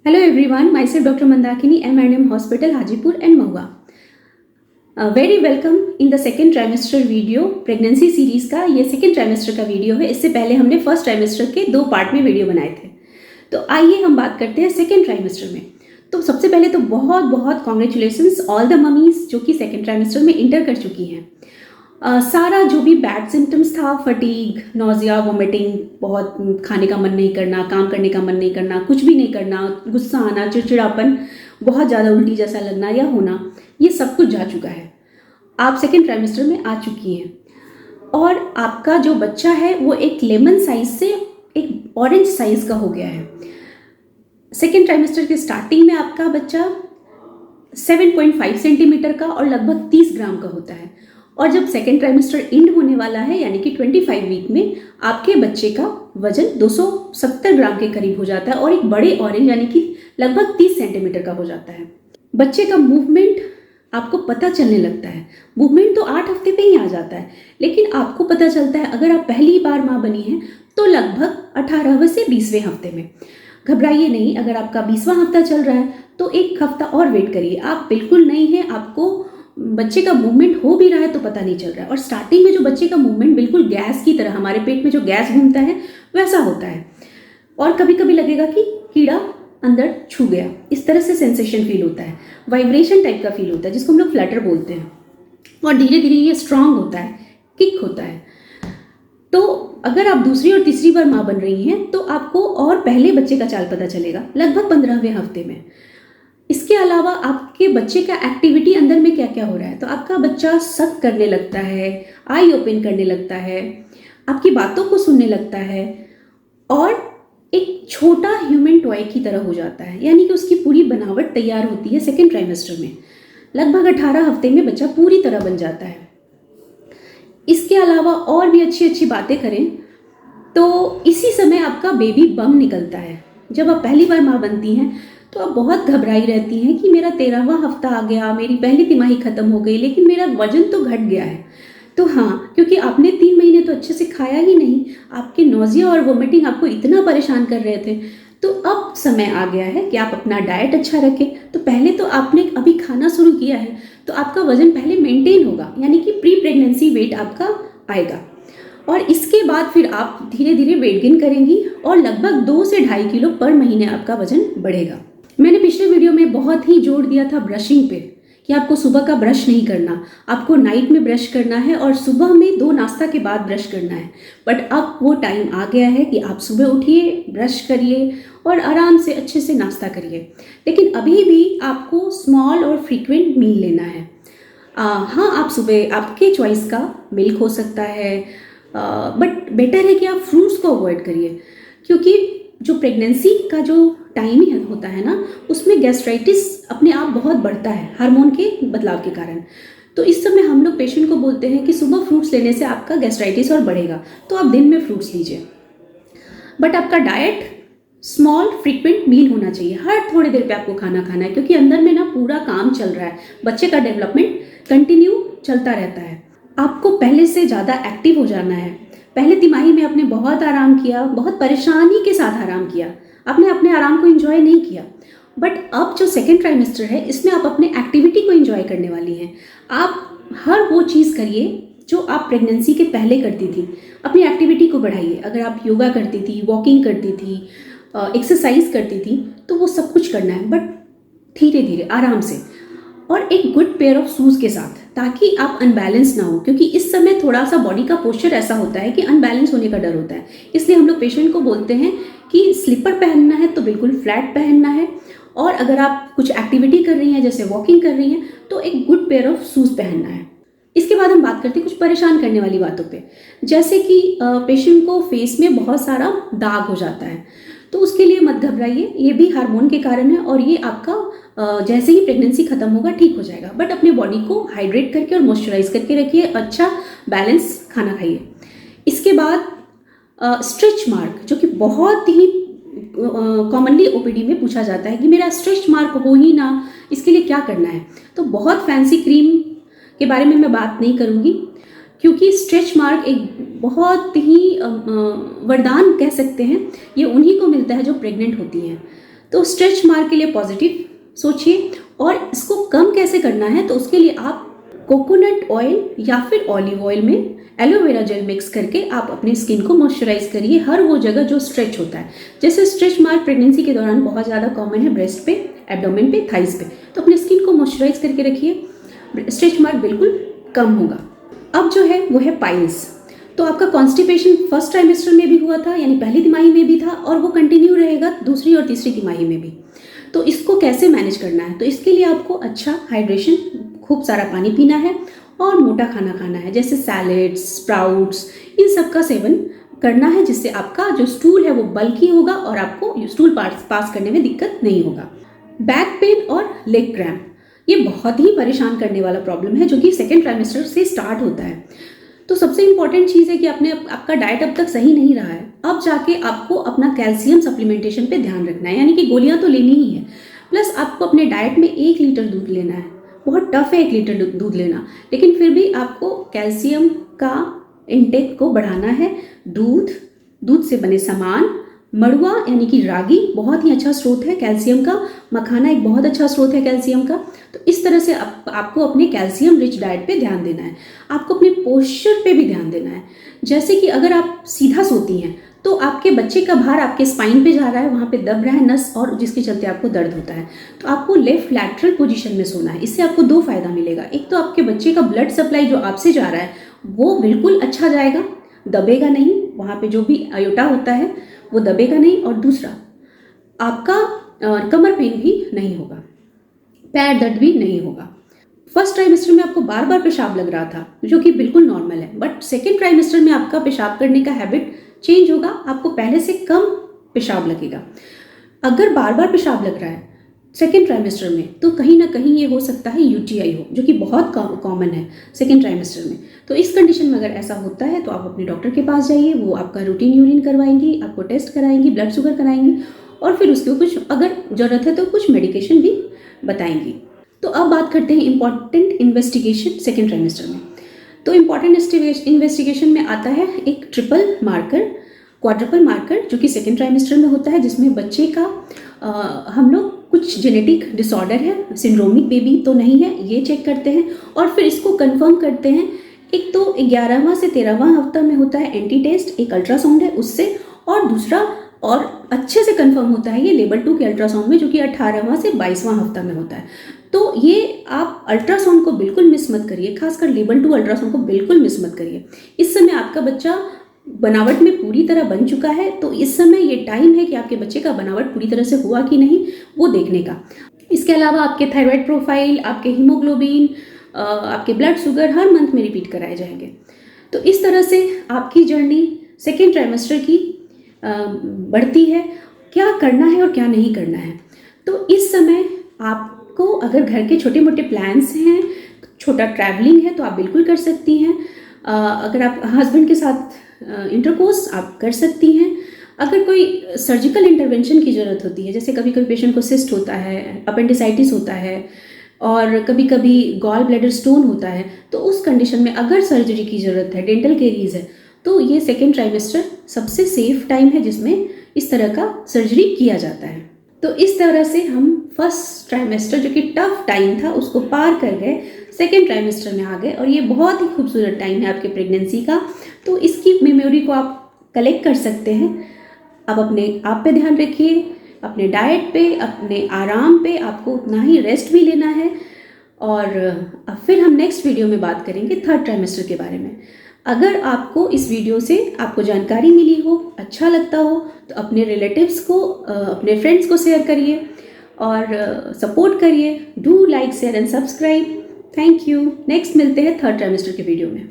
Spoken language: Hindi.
Hello everyone, myself Dr. Mandakini, M&M Hospital, Hajipur and Mahua. Very welcome in the second trimester video pregnancy series का। ये सेकेंड ट्राइमेस्टर का वीडियो है। इससे पहले हमने फर्स्ट ट्राइमेस्टर के 2 पार्ट में वीडियो बनाए थे। तो आइए हम बात करते हैं सेकेंड ट्राइमेस्टर में। तो सबसे पहले तो बहुत बहुत कॉन्ग्रेचुलेशंस ऑल द ममीज जो कि सेकेंड ट्राइमेस्टर में इंटर कर चुकी हैं। सारा जो भी बैड सिम्टम्स था, फटीग, नोजिया, वोमिटिंग, बहुत खाने का मन नहीं करना, काम करने का मन नहीं करना, कुछ भी नहीं करना, गुस्सा आना, चिड़चिड़ापन, बहुत ज़्यादा उल्टी जैसा लगना या होना, ये सब कुछ जा चुका है। आप सेकेंड ट्राइमेस्टर में आ चुकी हैं और आपका जो बच्चा है वो एक लेमन साइज से एक ऑरेंज साइज का हो गया है। सेकेंड ट्राइमेस्टर के स्टार्टिंग में आपका बच्चा 7.5 सेंटीमीटर का और लगभग 30 ग्राम का होता है, और जब सेकेंड ट्राइमेस्टर एंड होने वाला है यानी कि 25 वीक में आपके बच्चे का वजन 270 ग्राम के करीब हो जाता है और एक बड़े ऑरेंज यानी कि लगभग 30 सेंटीमीटर का हो जाता है। बच्चे का मूवमेंट आपको पता चलने लगता है। मूवमेंट तो 8 हफ्ते पे ही आ जाता है, लेकिन आपको पता चलता है अगर आप पहली बार माँ बनी हैं तो लगभग 18वें से 20वें हफ्ते में। घबराइए नहीं, अगर आपका 20वां हफ्ता चल रहा है तो एक हफ्ता और वेट करिए। आप बिल्कुल नहीं है, आपको बच्चे का मूवमेंट हो भी रहा है तो पता नहीं चल रहा है। और स्टार्टिंग में जो बच्चे का मूवमेंट बिल्कुल गैस की तरह, हमारे पेट में जो गैस घूमता है वैसा होता है, और कभी कभी लगेगा कि कीड़ा अंदर छू गया, इस तरह से सेंसेशन फील होता है। वाइब्रेशन टाइप का फील होता है जिसको हम लोग फ्लटर बोलते हैं, और धीरे धीरे ये स्ट्रांग होता है, किक होता है। तो अगर आप दूसरी और तीसरी बार माँ बन रही हैं तो आपको और पहले बच्चे का चाल पता चलेगा लगभग 15वें हफ्ते में। इसके अलावा आपके बच्चे का एक्टिविटी अंदर में क्या क्या हो रहा है, तो आपका बच्चा सक करने लगता है, आई ओपन करने लगता है, आपकी बातों को सुनने लगता है, और एक छोटा ह्यूमन टॉय की तरह हो जाता है, यानी कि उसकी पूरी बनावट तैयार होती है सेकेंड ट्राइमेस्टर में। लगभग 18 हफ्ते में बच्चा पूरी तरह बन जाता है। इसके अलावा और भी अच्छी अच्छी बातें करें तो इसी समय आपका बेबी बम निकलता है। जब आप पहली बार माँ बनती हैं तो आप बहुत घबराई रहती हैं कि मेरा 13वां हफ्ता आ गया, मेरी पहली तिमाही खत्म हो गई, लेकिन मेरा वजन तो घट गया है। तो हाँ, क्योंकि आपने 3 महीने तो अच्छे से खाया ही नहीं, आपके नोजिया और वोमिटिंग आपको इतना परेशान कर रहे थे। तो अब समय आ गया है कि आप अपना डाइट अच्छा रखें। तो पहले तो आपने अभी खाना शुरू किया है तो आपका वजन पहले मेंटेन होगा, यानी कि प्री प्रेगनेंसी वेट आपका आएगा, और इसके बाद फिर आप धीरे धीरे वेट गेन करेंगी और लगभग 2 से 2.5 किलो पर महीने आपका वजन बढ़ेगा। मैंने पिछले वीडियो में बहुत ही जोर दिया था ब्रशिंग पे कि आपको सुबह का ब्रश नहीं करना, आपको नाइट में ब्रश करना है और सुबह में 2 नाश्ता के बाद ब्रश करना है। बट अब वो टाइम आ गया है कि आप सुबह उठिए, ब्रश करिए और आराम से अच्छे से नाश्ता करिए। लेकिन अभी भी आपको स्मॉल और फ्रीक्वेंट मील लेना है। हाँ, आप सुबह आपके चॉइस का मिल्क हो सकता है, बट बेटर है कि आप फ्रूट्स को अवॉइड करिए, क्योंकि जो प्रेगनेंसी का जो टाइम ही होता है ना, उसमें गैस्ट्राइटिस अपने आप बहुत बढ़ता है हार्मोन के बदलाव के कारण। तो इस समय हम लोग पेशेंट को बोलते हैं कि सुबह फ्रूट्स लेने से आपका गैस्ट्राइटिस और बढ़ेगा, तो आप दिन में फ्रूट्स लीजिए। बट आपका डाइट स्मॉल फ्रीक्वेंट मील होना चाहिए। हर थोड़ी देर पे आपको खाना खाना है, क्योंकि अंदर में ना पूरा काम चल रहा है, बच्चे का डेवलपमेंट कंटिन्यू चलता रहता है। आपको पहले से ज़्यादा एक्टिव हो जाना है। पहले तिमाही में आपने बहुत आराम किया, बहुत परेशानी के साथ आराम किया, आपने अपने आराम को एंजॉय नहीं किया। बट अब जो सेकेंड ट्राइमेस्टर है इसमें आप अपने एक्टिविटी को एंजॉय करने वाली हैं। आप हर वो चीज़ करिए जो आप प्रेगनेंसी के पहले करती थी। अपनी एक्टिविटी को बढ़ाइए। अगर आप योगा करती थी, वॉकिंग करती थी, एक्सरसाइज करती थी, तो वो सब कुछ करना है, बट धीरे धीरे आराम से, और एक गुड पेयर ऑफ शूज़ के साथ, ताकि आप अनबैलेंस ना हो। क्योंकि इस समय थोड़ा सा बॉडी का पोस्चर ऐसा होता है कि अनबैलेंस होने का डर होता है। इसलिए हम लोग पेशेंट को बोलते हैं कि स्लीपर पहनना है तो बिल्कुल फ्लैट पहनना है, और अगर आप कुछ एक्टिविटी कर रही हैं जैसे वॉकिंग कर रही हैं तो एक गुड पेयर ऑफ शूज़ पहनना है। इसके बाद हम बात करते हैं कुछ परेशान करने वाली बातों पे, जैसे कि पेशेंट को फेस में बहुत सारा दाग हो जाता है, तो उसके लिए मत घबराइए, ये भी हार्मोन के कारण है, और ये आपका जैसे ही प्रेगनेंसी खत्म होगा ठीक हो जाएगा। बट अपने बॉडी को हाइड्रेट करके और मॉइस्चराइज करके रखिए, अच्छा बैलेंस खाना खाइए। इसके बाद स्ट्रेच मार्क, जो कि बहुत ही कॉमनली ओपीडी में पूछा जाता है कि मेरा स्ट्रेच मार्क हो ही ना, इसके लिए क्या करना है। तो बहुत फैंसी क्रीम के बारे में मैं बात नहीं करूँगी, क्योंकि स्ट्रेच मार्क एक बहुत ही वरदान कह सकते हैं, ये उन्हीं को मिलता है जो प्रेग्नेंट होती हैं। तो स्ट्रेच मार्क के लिए पॉजिटिव सोचिए। और इसको कम कैसे करना है, तो उसके लिए आप कोकोनट ऑयल या फिर ऑलिव ऑयल में एलोवेरा जेल मिक्स करके आप अपने स्किन को मॉइस्चराइज करिए, हर वो जगह जो स्ट्रेच होता है। जैसे स्ट्रेच मार्क प्रेगनेंसी के दौरान बहुत ज़्यादा कॉमन है ब्रेस्ट पे, एब्डोमेन पे, थाइस पे, तो अपने स्किन को मॉइस्चराइज करके रखिए, स्ट्रेच मार्क बिल्कुल कम होगा। अब जो है वो है पाइल्स। तो आपका कॉन्स्टिपेशन फर्स्ट ट्राइमेस्टर में भी हुआ था, यानी पहली तिमाही में भी था, और वो कंटिन्यू रहेगा दूसरी और तीसरी तिमाही में भी। तो इसको कैसे मैनेज करना है, तो इसके लिए आपको अच्छा हाइड्रेशन, खूब सारा पानी पीना है और मोटा खाना खाना है, जैसे सैलेड्स, स्प्राउट्स, इन सब का सेवन करना है, जिससे आपका जो स्टूल है वो बल्की होगा और आपको स्टूल पास करने में दिक्कत नहीं होगा। बैक पेन और लेग क्रैम्प, ये बहुत ही परेशान करने वाला प्रॉब्लम है जो कि सेकेंड ट्राइमेस्टर से स्टार्ट होता है। तो सबसे इंपॉर्टेंट चीज़ है कि आपका डाइट अब तक सही नहीं रहा है, अब जाके आपको अपना कैल्शियम सप्लीमेंटेशन पे ध्यान रखना है, यानी कि गोलियां तो लेनी ही है, प्लस आपको अपने डाइट में 1 लीटर दूध लेना है। बहुत टफ है 1 लीटर दूध लेना, लेकिन फिर भी आपको कैल्शियम का इनटेक को बढ़ाना है। दूध से बने सामान, मड़ुआ यानी कि रागी बहुत ही अच्छा स्रोत है कैल्शियम का, मखाना एक बहुत अच्छा स्रोत है कैल्शियम का। तो इस तरह से आपको अपने कैल्शियम रिच डाइट पे ध्यान देना है। आपको अपने पोस्चर पे भी ध्यान देना है, जैसे कि अगर आप सीधा सोती हैं तो आपके बच्चे का भार आपके स्पाइन पे जा रहा है, वहाँ पे दब रहा है नस, और जिसके चलते आपको दर्द होता है। तो आपको लेफ्ट लैटरल पोजीशन में सोना है। इससे आपको 2 फायदा मिलेगा। एक तो आपके बच्चे का ब्लड सप्लाई जो आपसे जा रहा है वो बिल्कुल अच्छा जाएगा, दबेगा नहीं, वहाँ पे जो भी अयोटा होता है वो दबेगा नहीं, और दूसरा आपका कमर पेन भी नहीं होगा, पैर दर्द भी नहीं होगा। फर्स्ट ट्राइमेस्टर में आपको बार बार पेशाब लग रहा था, जो कि बिल्कुल नॉर्मल है, बट सेकेंड ट्राइमेस्टर में आपका पेशाब करने का हैबिट चेंज होगा, आपको पहले से कम पेशाब लगेगा। अगर बार बार पेशाब लग रहा है सेकेंड ट्राइमेस्टर में, तो कहीं ना कहीं ये हो सकता है यूटीआई हो, जो कि बहुत कॉमन है सेकेंड ट्राइमेस्टर में। तो इस कंडीशन में अगर ऐसा होता है तो आप अपने डॉक्टर के पास जाइए, वो आपका रूटीन यूरिन करवाएंगी, आपको टेस्ट कराएंगी, ब्लड शुगर कराएंगी, और फिर उसको कुछ अगर ज़रूरत है तो कुछ मेडिकेशन भी बताएंगी। तो अब बात करते हैं इंपॉर्टेंट इन्वेस्टिगेशन सेकेंड ट्राइमेस्टर में। तो इंपॉर्टेंट इन्वेस्टिगेशन में आता है एक ट्रिपल मार्कर, क्वाड्रपल मार्कर, जो कि सेकेंड ट्राइमेस्टर में होता है, जिसमें बच्चे का हम लोग कुछ जेनेटिक डिसऑर्डर है, सिंड्रोमिक बेबी तो नहीं है, ये चेक करते हैं, और फिर इसको कंफर्म करते हैं। एक तो 11वां से 13वां हफ्ता में होता है एंटी टेस्ट, एक अल्ट्रासाउंड है उससे, और दूसरा और अच्छे से कंफर्म होता है ये लेवल 2 के अल्ट्रासाउंड में, जो कि 18वां से 22वां हफ्ता में होता है। तो ये आप अल्ट्रासाउंड को बिल्कुल मिस मत करिए, खासकर लेवल 2 अल्ट्रासाउंड को बिल्कुल मिस मत करिए। इस समय आपका बच्चा बनावट में पूरी तरह बन चुका है, तो इस समय ये टाइम है कि आपके बच्चे का बनावट पूरी तरह से हुआ कि नहीं वो देखने का। इसके अलावा आपके थायराइड प्रोफाइल, आपके हीमोग्लोबिन, आपके ब्लड शुगर हर मंथ में रिपीट कराए जाएंगे। तो इस तरह से आपकी जर्नी सेकेंड ट्राइमेस्टर की बढ़ती है, क्या करना है और क्या नहीं करना है। तो इस समय आपको अगर घर के छोटे मोटे प्लान्स हैं, छोटा ट्रैवलिंग है, तो आप बिल्कुल कर सकती हैं। अगर आप हस्बैंड के साथ इंटरकोर्स आप कर सकती हैं। अगर कोई सर्जिकल इंटरवेंशन की ज़रूरत होती है, जैसे कभी कभी पेशेंट को सिस्ट होता है, अपेंडिसाइटिस होता है, और कभी कभी गॉल ब्लैडर स्टोन होता है, तो उस कंडीशन में अगर सर्जरी की ज़रूरत है, डेंटल केरीज है, तो ये सेकेंड ट्राइमेस्टर सबसे सेफ टाइम है जिसमें इस तरह का सर्जरी किया जाता है। तो इस तरह से हम फर्स्ट ट्राइमेस्टर जो कि टफ टाइम था उसको पार कर गए, सेकेंड ट्राइमेस्टर में आ गए, और ये बहुत ही खूबसूरत टाइम है आपके प्रेगनेंसी का। तो इसकी मेमोरी को आप कलेक्ट कर सकते हैं। आप अपने आप पे ध्यान रखिए, अपने डाइट पे, अपने आराम पे, आपको उतना ही रेस्ट भी लेना है। और अब फिर हम नेक्स्ट वीडियो में बात करेंगे थर्ड ट्राइमेस्टर के बारे में। अगर आपको इस वीडियो से आपको जानकारी मिली हो, अच्छा लगता हो, तो अपने रिलेटिव्स को, अपने फ्रेंड्स को शेयर करिए और सपोर्ट करिए। Do like, share and subscribe. Thank you. Next मिलते हैं थर्ड ट्राइमेस्टर के वीडियो में।